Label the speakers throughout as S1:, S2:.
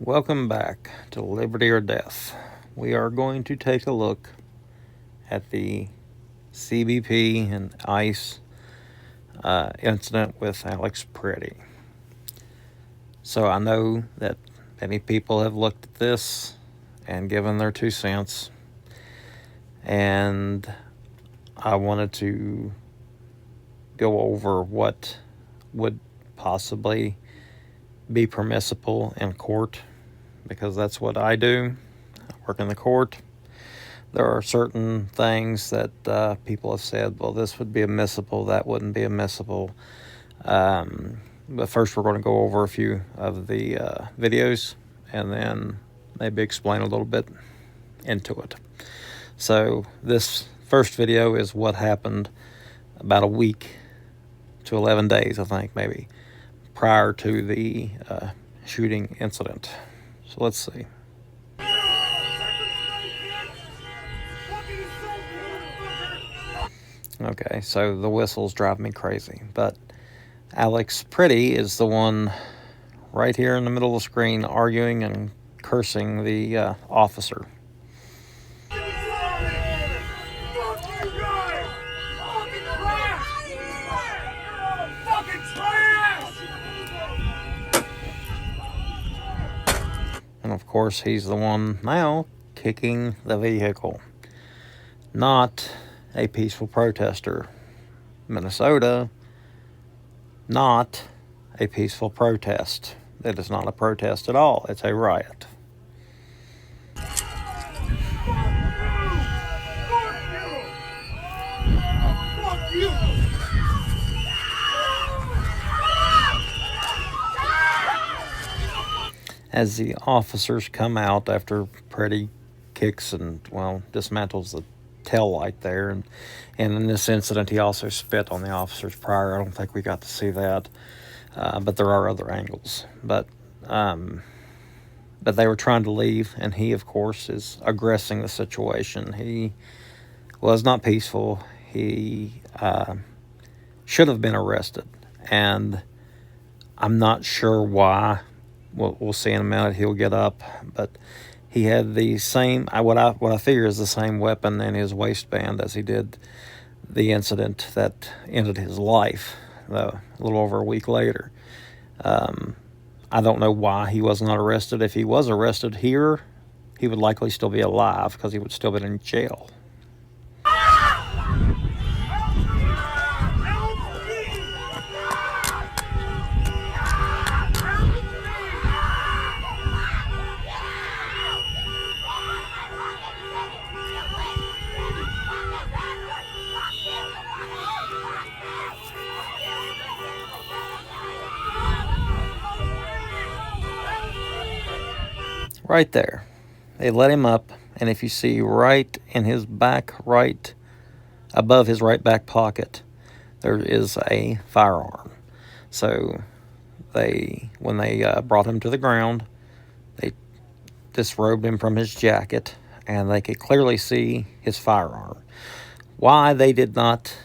S1: Welcome back to Liberty or Death. We are going to take a look at the CBP and ICE incident with Alex Pretti. So I know that many people have looked at this and given their 2 cents, and I wanted to go over what would possibly be permissible in court, because that's what I do. I work in the court. There are certain things that people have said, well, this would be admissible, that wouldn't be admissible. But first we're going to go over a few of the videos and then maybe explain a little bit into it. So this first video is what happened about a week to 11 days, I think, maybe, prior to the shooting incident. So let's see. Okay, so the whistles drive me crazy, but Alex Pretti is the one right here in the middle of the screen arguing and cursing the officer. And of course, he's the one now kicking the vehicle, not a peaceful protester. Minnesota, not a peaceful protest. It is not a protest at all. It's a riot. As the officers come out after Pretti kicks and, well, dismantles the tail light there, and in this incident he also spit on the officers prior. I don't think we got to see that, but there are other angles. But they were trying to leave, and he, of course, is aggressing the situation. He was not peaceful. He should have been arrested, and I'm not sure why. We'll see in a minute. He'll get up, but he had the same, what I figure is the same weapon in his waistband as he did the incident that ended his life, a little over a week later. I don't know why he was not arrested. If he was arrested here, he would likely still be alive because he would still be in jail. Right there, they let him up, and if you see right in his back, right above his right back pocket, there is a firearm. So when they brought him to the ground, they disrobed him from his jacket, and they could clearly see his firearm. Why they did not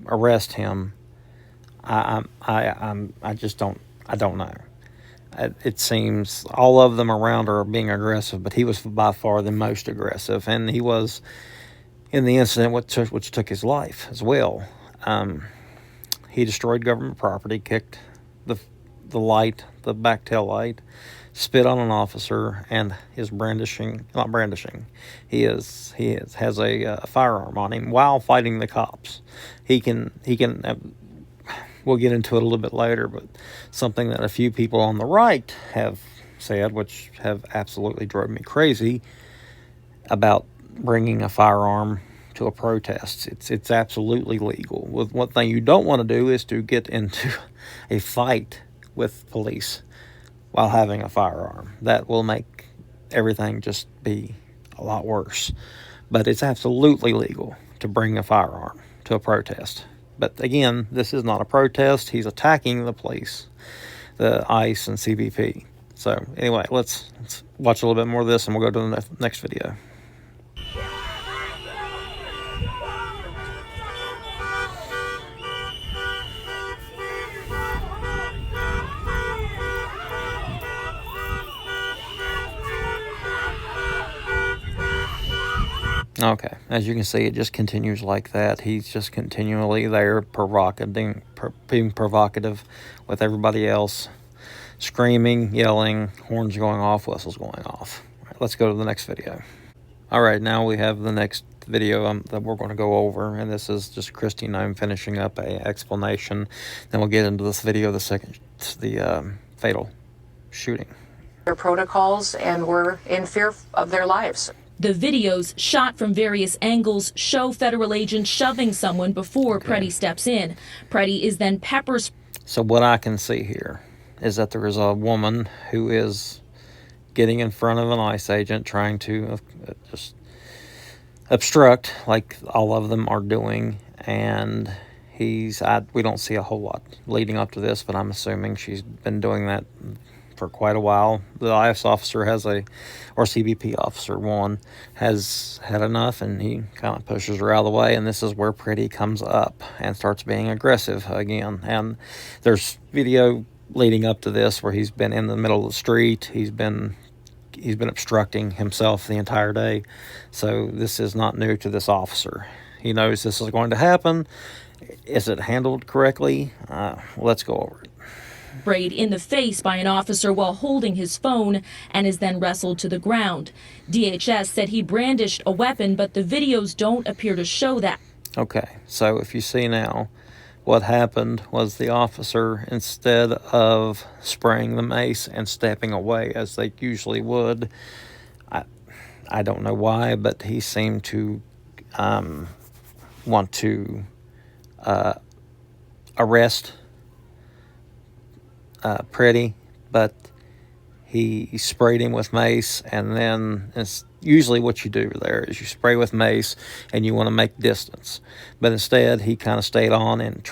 S1: arrest him, I don't know. It seems all of them around are being aggressive, but he was by far the most aggressive, and he was in the incident which took his life as well. He destroyed government property, kicked the light, the back tail light, spit on an officer, and is not brandishing. He has a firearm on him while fighting the cops. He can. We'll get into it a little bit later, but something that a few people on the right have said, which have absolutely drove me crazy, about bringing a firearm to a protest. It's absolutely legal. One thing you don't want to do is to get into a fight with police while having a firearm. That will make everything just be a lot worse. But it's absolutely legal to bring a firearm to a protest. But again, this is not a protest. He's attacking the police, the ICE and CBP. So anyway, let's watch a little bit more of this, and we'll go to the next video. Okay, as you can see, it just continues like that. He's just continually there, being provocative with everybody else, screaming, yelling, horns going off, whistles going off. All right, let's go to the next video. All right, now we have the next video that we're going to go over, and this is just Christy and I finishing up a explanation. Then we'll get into this video, the fatal shooting.
S2: Their protocols and were in fear of their lives.
S3: The videos, shot from various angles, show federal agents shoving someone before Pretti steps in. Pretti is then pepper sprayed.
S1: So what I can see here is that there is a woman who is getting in front of an ICE agent, trying to just obstruct, like all of them are doing, and we don't see a whole lot leading up to this, but I'm assuming she's been doing that for quite a while. The IS officer or CBP officer one, has had enough, and he kind of pushes her out of the way, and this is where Pretti comes up and starts being aggressive again. And there's video leading up to this where he's been in the middle of the street. He's been obstructing himself the entire day. So this is not new to this officer. He knows this is going to happen. Is it handled correctly? Let's go over it.
S3: Sprayed in the face by an officer while holding his phone and is then wrestled to the ground. DHS said he brandished a weapon, but the videos don't appear to show that.
S1: Okay, so if you see now, what happened was the officer, instead of spraying the mace and stepping away as they usually would, I don't know why, but he seemed to want to arrest Pretti, but he sprayed him with mace, and then it's usually what you do there is you spray with mace and you want to make distance, but instead he kind of stayed on and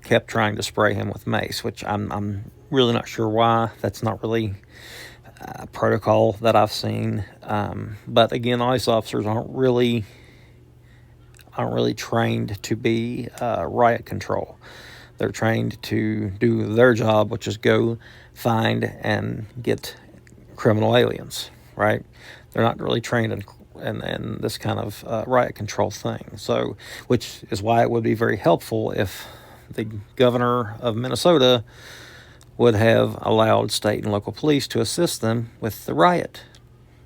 S1: kept trying to spray him with mace, which I'm really not sure why. That's not really a protocol that I've seen, but again, ICE officers aren't really trained to be riot control. They're trained to do their job, which is go find and get criminal aliens, right? They're not really trained in this kind of riot control thing. So, which is why it would be very helpful if the governor of Minnesota would have allowed state and local police to assist them with the riot,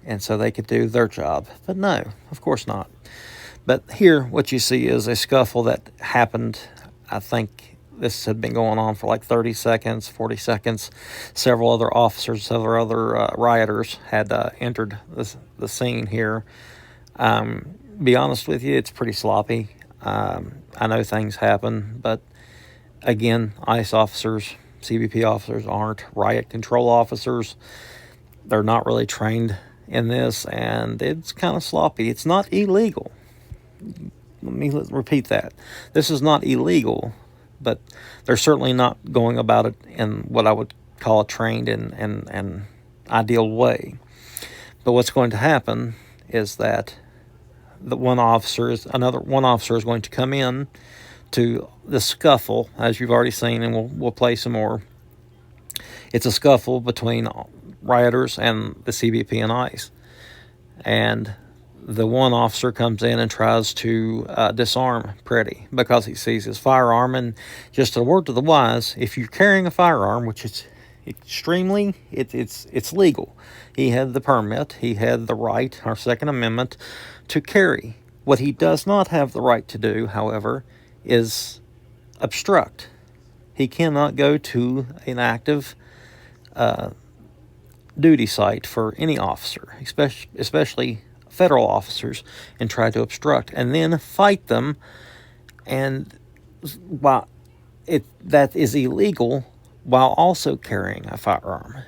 S1: and so they could do their job. But no, of course not. But here, what you see is a scuffle that happened. I think this had been going on for like 30 seconds, 40 seconds. Several other rioters had entered the scene here. Be honest with you, it's pretty sloppy. I know things happen, but again, ICE officers, CBP officers aren't riot control officers. They're not really trained in this, and it's kind of sloppy. It's not illegal. Let me repeat that. This is not illegal, but they're certainly not going about it in what I would call a trained and ideal way. But what's going to happen is that one officer is going to come in to the scuffle, as you've already seen, and we'll play some more. It's a scuffle between rioters and the CBP and ICE, and the one officer comes in and tries to disarm Pretti because he sees his firearm. And just a word to the wise, if you're carrying a firearm, which is extremely, it's legal. He had the permit. He had the right, our Second Amendment, to carry. What he does not have the right to do, however, is obstruct. He cannot go to an active duty site for any officer, especially federal officers, and try to obstruct and then fight them. And while that is illegal, while also carrying a firearm,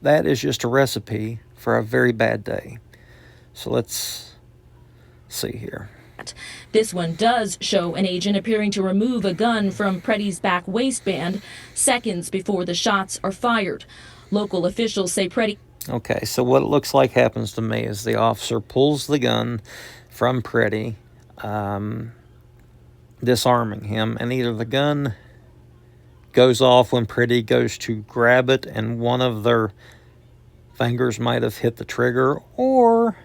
S1: that is just a recipe for a very bad day. So let's see here.
S3: This one does show an agent appearing to remove a gun from Pretti's back waistband seconds before the shots are fired. Local officials say Pretti.
S1: Okay, so what it looks like happens to me is the officer pulls the gun from Pretti, disarming him, and either the gun goes off when Pretti goes to grab it and one of their fingers might have hit the trigger, or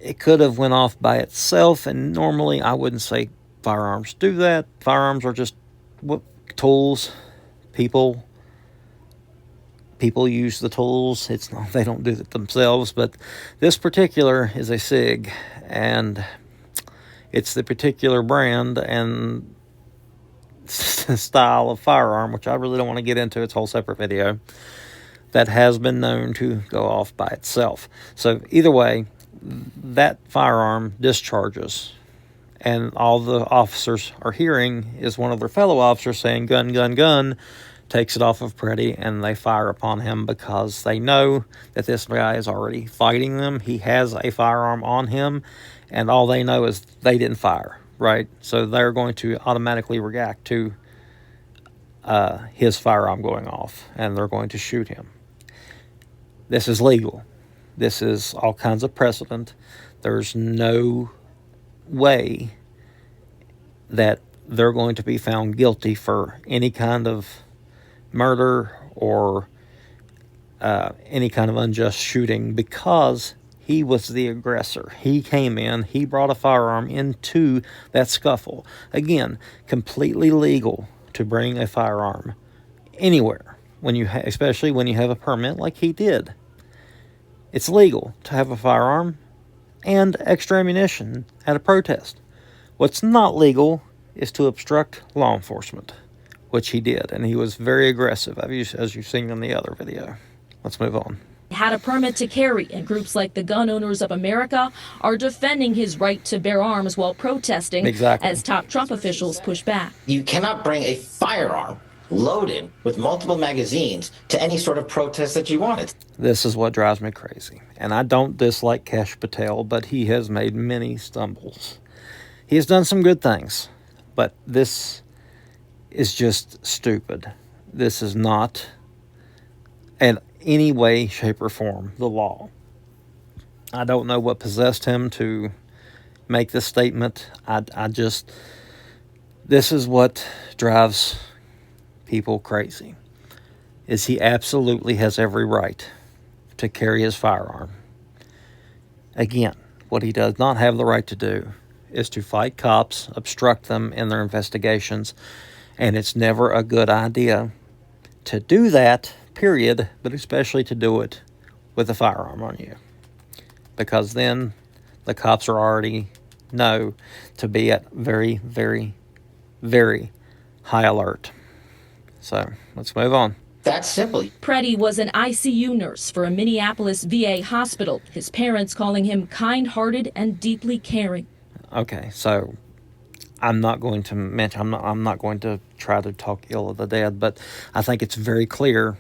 S1: it could have went off by itself, and normally I wouldn't say firearms do that. Firearms are just tools. People use the tools. It's not, they don't do it themselves, but this particular is a SIG, and it's the particular brand and style of firearm, which I really don't want to get into. It's a whole separate video, that has been known to go off by itself. So either way, that firearm discharges, and all the officers are hearing is one of their fellow officers saying, "Gun, gun, gun," takes it off of Pretti, and they fire upon him because they know that this guy is already fighting them. He has a firearm on him, and all they know is they didn't fire, right? So they're going to automatically react to his firearm going off, and they're going to shoot him. This is legal. This is all kinds of precedent. There's no way that they're going to be found guilty for any kind of murder or any kind of unjust shooting, because he was the aggressor. He came in, he brought a firearm into that scuffle. Again, completely legal to bring a firearm anywhere, when you especially when you have a permit like he did. It's legal to have a firearm and extra ammunition at a protest. What's not legal is to obstruct law enforcement, which he did, and he was very aggressive, as you've seen in the other video. Let's move on.
S3: Had a permit to carry, and groups like the Gun Owners of America are defending his right to bear arms while protesting,
S1: Exactly.
S3: as top Trump officials push back.
S4: You cannot bring a firearm loaded with multiple magazines to any sort of protest that you wanted.
S1: This is what drives me crazy. And I don't dislike Kash Patel, but he has made many stumbles. He has done some good things, but this is just stupid. This is not in any way, shape, or form the law. I don't know what possessed him to make this statement. This is what drives people crazy, is he absolutely has every right to carry his firearm. Again, what he does not have the right to do is to fight cops, obstruct them in their investigations, and it's never a good idea to do that, period, but especially to do it with a firearm on you, because then the cops are already know to be at very, very, very high alert. So let's move on.
S4: That's simply.
S3: Pretti was an ICU nurse for a Minneapolis VA hospital, his parents calling him kind-hearted and deeply caring.
S1: Okay, so I'm not going to mention, I'm not going to try to talk ill of the dead, but I think it's very clear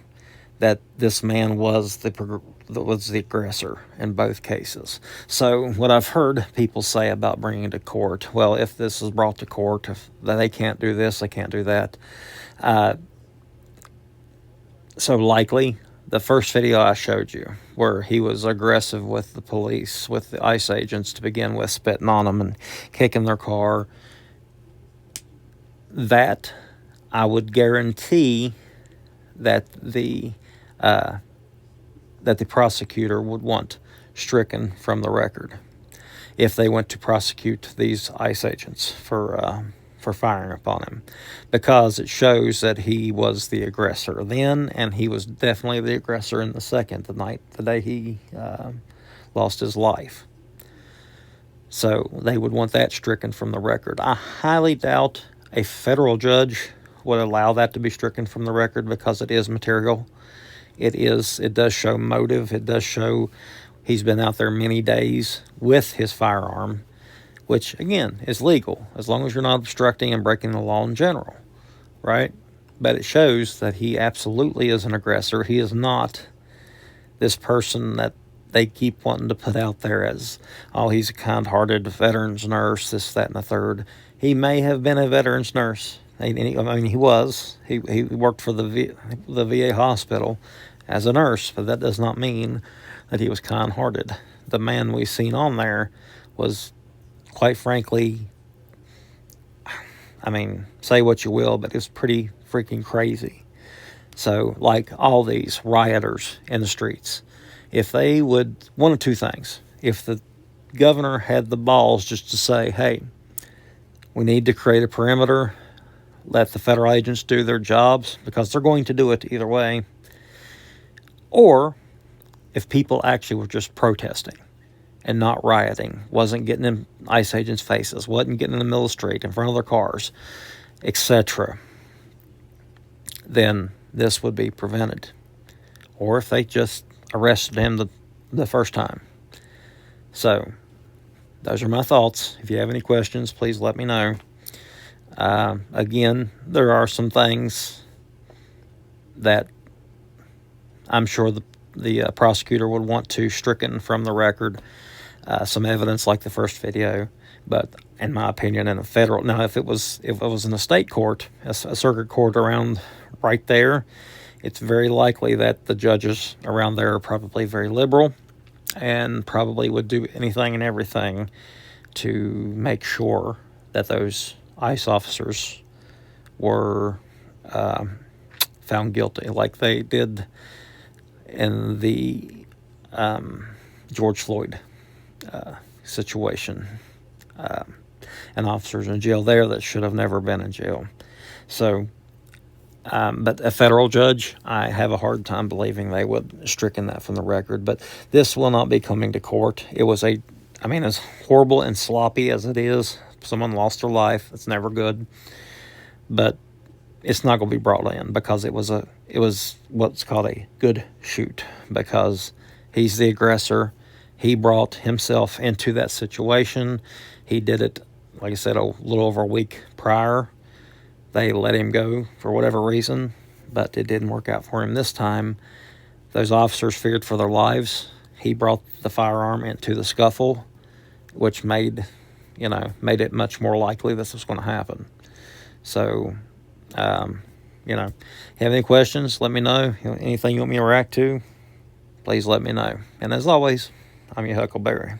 S1: that this man was the aggressor in both cases. So what I've heard people say about bringing it to court, well, if this is brought to court, if they can't do this, they can't do that. So likely, the first video I showed you, where he was aggressive with the police, with the ICE agents to begin with, spitting on them and kicking their car, that I would guarantee that the prosecutor would want stricken from the record if they went to prosecute these ICE agents for firing upon him, because it shows that he was the aggressor then, and he was definitely the aggressor in the day he lost his life. So they would want that stricken from the record. I highly doubt a federal judge would allow that to be stricken from the record, because it is material. It does show motive. It does show he's been out there many days with his firearm, which, again, is legal as long as you're not obstructing and breaking the law in general, right? But it shows that he absolutely is an aggressor. He is not this person that they keep wanting to put out there as, oh, he's a kind-hearted veterans nurse, this, that, and the third. He may have been a veterans nurse. He was. He worked for the VA hospital as a nurse, but that does not mean that he was kind-hearted. The man we've seen on there was, quite frankly, say what you will, but it's pretty freaking crazy. So, like all these rioters in the streets, if they would, one of two things, if the governor had the balls just to say, hey, we need to create a perimeter, let the federal agents do their jobs, because they're going to do it either way. Or if people actually were just protesting and not rioting, wasn't getting in ICE agents' faces, wasn't getting in the middle of the street in front of their cars, etc., then this would be prevented. Or if they just arrested him the first time. So, those are my thoughts. If you have any questions, please let me know. Again, there are some things that I'm sure the prosecutor would want to stricken from the record. Some evidence like the first video, but in my opinion, in a federal, now if it was in a state court, a circuit court around right there, it's very likely that the judges around there are probably very liberal and probably would do anything and everything to make sure that those ICE officers were found guilty, like they did in the George Floyd situation, and officers in jail there that should have never been in jail. So, but a federal judge, I have a hard time believing they would stricken that from the record. But this will not be coming to court. It was as horrible and sloppy as it is, someone lost their life. It's never good. But it's not going to be brought in because it was what's called a good shoot, because he's the aggressor. He brought himself into that situation. He did it, like I said, a little over a week prior. They let him go for whatever reason, but it didn't work out for him this time. Those officers feared for their lives. He brought the firearm into the scuffle, which made it much more likely this was going to happen. So, have any questions, let me know. Anything you want me to react to, please let me know. And as always, I'm your Huckleberry.